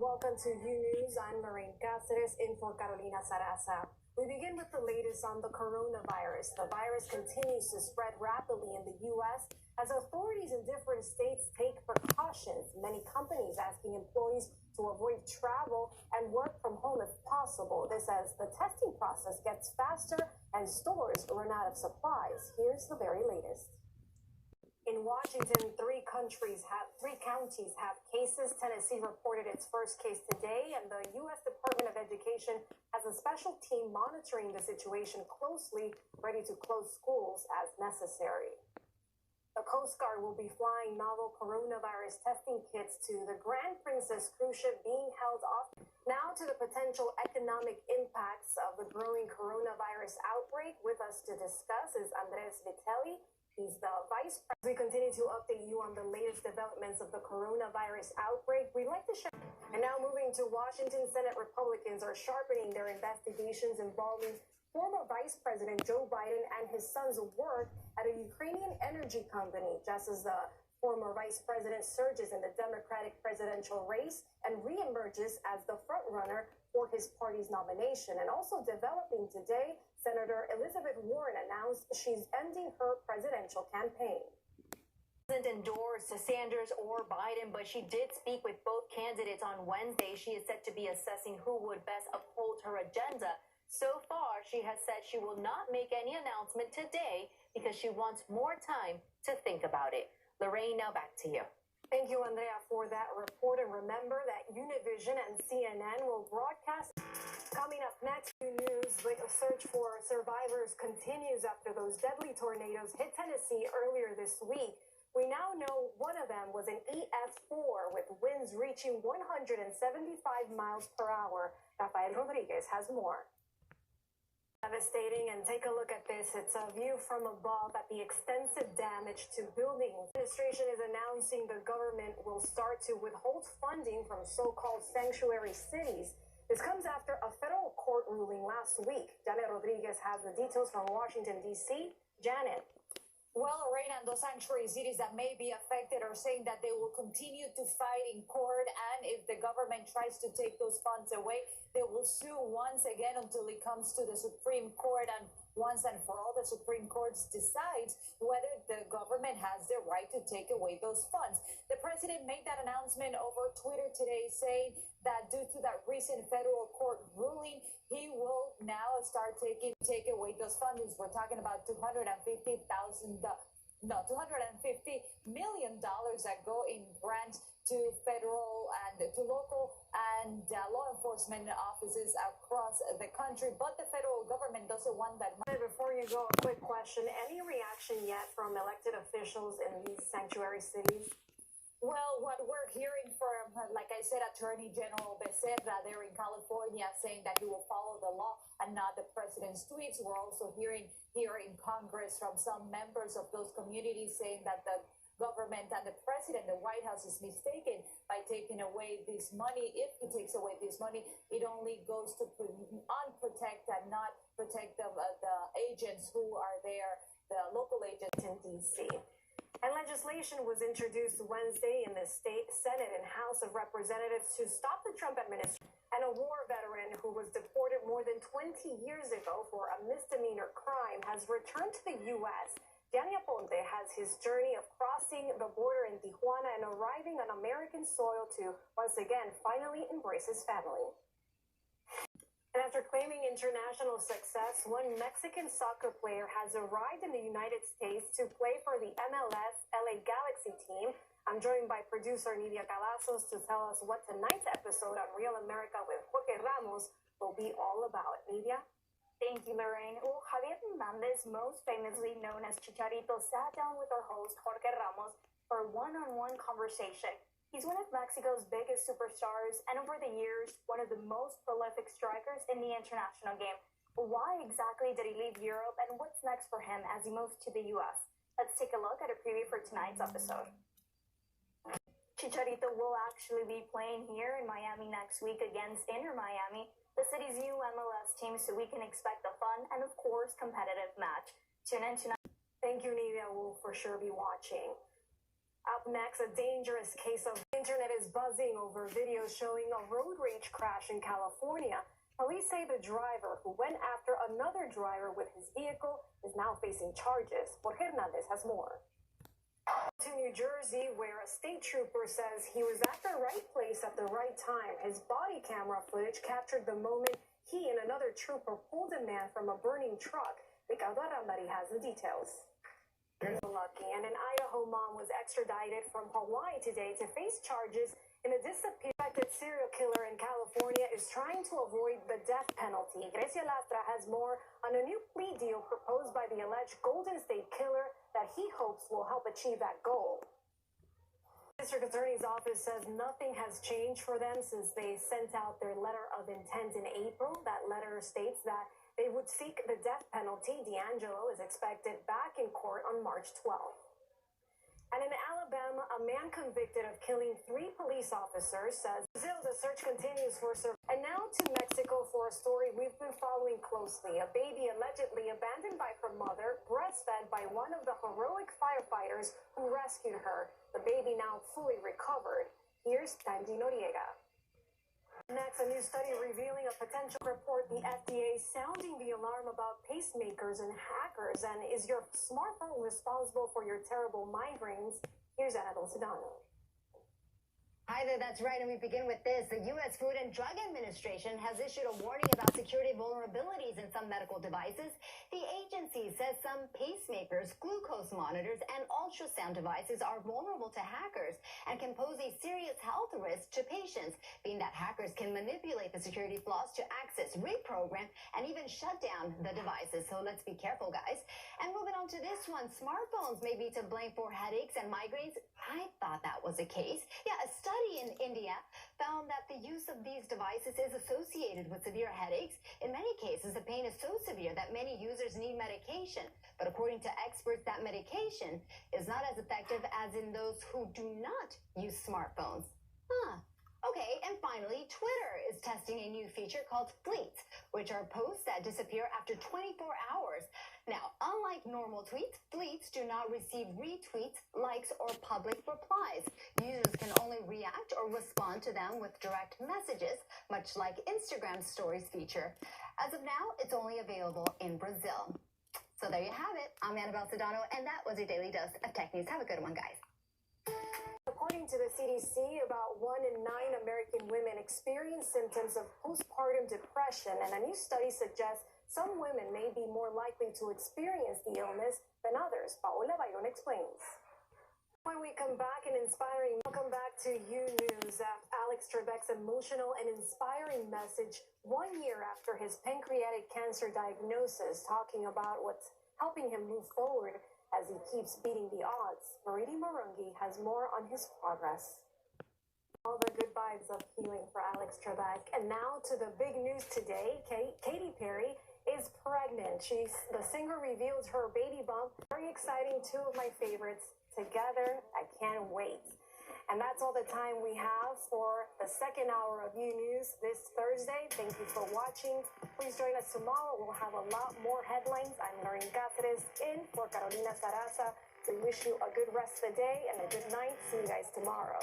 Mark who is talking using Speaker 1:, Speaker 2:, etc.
Speaker 1: welcome to Unews. I'm Lorraine Caceres in for Carolina Sarasa. We begin with the latest on the coronavirus. The virus continues to spread rapidly in the U.S. as authorities in different states take precautions. Many companies asking employees to avoid travel and work from home if possible. This as the testing process gets faster and stores run out of supplies. Here's the very latest. In Washington, three counties have cases. Tennessee reported its first case today, and the U.S. Department of Education has a special team monitoring the situation closely, ready to close schools as necessary. The Coast Guard will be flying novel coronavirus testing kits to the Grand Princess cruise ship being held off. Now to the potential economic impacts of the growing coronavirus outbreak. With us to discuss is Andres Vitelli. He's the vice president. We continue to update you on the latest developments of the coronavirus outbreak. We'd like to share. And now moving to Washington, Senate Republicans are sharpening their investigations involving former Vice President Joe Biden and his son's work at a Ukrainian energy company, just as the former vice president surges in the Democratic presidential race and reemerges as the frontrunner for his party's nomination. And also developing today, Senator Elizabeth Warren announced she's ending her presidential campaign.
Speaker 2: Doesn't endorse Sanders or Biden, but she did speak with both candidates on Wednesday. She is said to be assessing who would best uphold her agenda. So far, she has said she will not make any announcement today because she wants more time to think about it. Lorraine, now back to you.
Speaker 1: Thank you, Andrea, for that report. And remember that Univision and CNN will broadcast. Coming up next, news, the search for survivors continues after those deadly tornadoes hit Tennessee earlier this week. We now know one of them was an EF4 with winds reaching 175 miles per hour. Rafael Rodriguez has more. Devastating, and take a look at this. It's a view from above at the extensive damage to buildings. The administration is announcing the government will start to withhold funding from so-called sanctuary cities. This comes after a federal court ruling last week. Janet Rodriguez has the details from Washington, D.C. Janet.
Speaker 3: Well, Lorraine, and those sanctuary cities that may be affected are saying that they will continue to fight in court, and if the government tries to take those funds away, they will sue once again until it comes to the Supreme Court, and once and for all, the Supreme Court decides whether the government has the right to take away those funds. The president made that announcement over Twitter today, saying that due to that recent federal court ruling, he will now start take away those funds. We're talking about $250 million that go in grants to federal and to local and law enforcement offices across the country. But the federal government doesn't want that money.
Speaker 1: Before you go, a quick question. Any reaction yet from elected officials in these sanctuary cities?
Speaker 3: Well, what we're hearing from, like I said, Attorney General Becerra there in California saying that he will follow the law and not the president's tweets. We're also hearing here in Congress from some members of those communities saying that the government and the president, the White House, is mistaken by taking away this money. If he takes away this money, it only goes to unprotect and not protect the agents who are there, the local agents
Speaker 1: in D.C. And legislation was introduced Wednesday in the state Senate and House of Representatives to stop the Trump administration. And a war veteran who was deported more than 20 years ago for a misdemeanor crime has returned to the U.S. Gianni Aponte has his journey of crossing the border in Tijuana and arriving on American soil to, once again, finally embrace his family. And after claiming international success, one Mexican soccer player has arrived in the United States to play for the MLS LA Galaxy team. I'm joined by producer Nidia Cavazos to tell us what tonight's episode on Real America with Jorge Ramos will be all about. Nidia?
Speaker 4: Thank you, Lorraine. Well, Javier Hernandez, most famously known as Chicharito, sat down with our host, Jorge Ramos, for a one-on-one conversation. He's one of Mexico's biggest superstars, and over the years, one of the most prolific strikers in the international game. Why exactly did he leave Europe, and what's next for him as he moves to the U.S.? Let's take a look at a preview for tonight's episode. Chicharito will actually be playing here in Miami next week against Inter Miami, the city's new MLS team, so we can expect a fun and, of course, competitive match. Tune in tonight.
Speaker 1: Thank you, Nidia. We'll for sure be watching. Up next, a dangerous case of Internet is buzzing over videos showing a road rage crash in California. Police say the driver who went after another driver with his vehicle is now facing charges. Jorge Hernandez has more. To New Jersey, where a state trooper says he was at the right place at the right time. His body camera footage captured the moment he and another trooper pulled a man from a burning truck. Ricardo Arambari has the details. Lucky, and an Idaho mom was extradited from Hawaii today to face charges in a disappeared serial killer in California is trying to avoid the death penalty. Grecia Lastra has more on a new plea deal proposed by the alleged Golden State killer that he hopes will help achieve that goal. The district attorney's office says nothing has changed for them since they sent out their letter of intent in April. That letter states that they would seek the death penalty. D'Angelo is expected back in court on March 12th. And in Alabama, a man convicted of killing 3 police officers says Brazil, the search continues for survivors. And now to Mexico for a story we've been following closely. A baby allegedly abandoned by her mother, breastfed by one of the heroic firefighters who rescued her. The baby now fully recovered. Here's Tandy Noriega. Next, a new study revealing a potential report. The FDA sounding the alarm about pacemakers and hackers. And is your smartphone responsible for your terrible migraines? Here's Annabelle Sedano.
Speaker 5: Hi there, that's right, and we begin with this. The U.S. Food and Drug Administration has issued a warning about security vulnerabilities in some medical devices. The agency says some pacemakers, glucose monitors, and ultrasound devices are vulnerable to hackers and can pose a serious health risk to patients, being that hackers can manipulate the security flaws to access, reprogram, and even shut down the devices. So let's be careful, guys. And moving on to this one, smartphones may be to blame for headaches and migraines. I thought that was the case. Yeah, a study in India found that the use of these devices is associated with severe headaches. In many cases, the pain is so severe that many users need medication. But according to experts, that medication is not as effective as in those who do not use smartphones. Okay, and finally, Twitter is testing a new feature called Fleets, which are posts that disappear after 24 hours. Now, unlike normal tweets, Fleets do not receive retweets, likes, or public replies. Users can only react or respond to them with direct messages, much like Instagram's Stories feature. As of now, it's only available in Brazil. So there you have it. I'm Annabelle Sedano, and that was your Daily Dose of Tech News. Have a good one, guys.
Speaker 1: According to the CDC, about 1 in 9 American women experience symptoms of postpartum depression, and a new study suggests some women may be more likely to experience the illness than others. Paola Bayron explains. When we come back, welcome back to News. Alex Trebek's emotional and inspiring message 1 year after his pancreatic cancer diagnosis, talking about what's helping him move forward as he keeps beating the odds. Mariti Marungi has more on his progress. All the good vibes of healing for Alex Trebek. And now to the big news today. Katy Perry is pregnant. The singer reveals her baby bump. Very exciting, 2 of my favorites together. I can't wait. And that's all the time we have for the second hour of News this Thursday. Thank you for watching. Please join us tomorrow. We'll have a lot more headlines. I'm Lorraine Caceres in for Carolina Sarasa. We wish you a good rest of the day and a good night. See you guys tomorrow.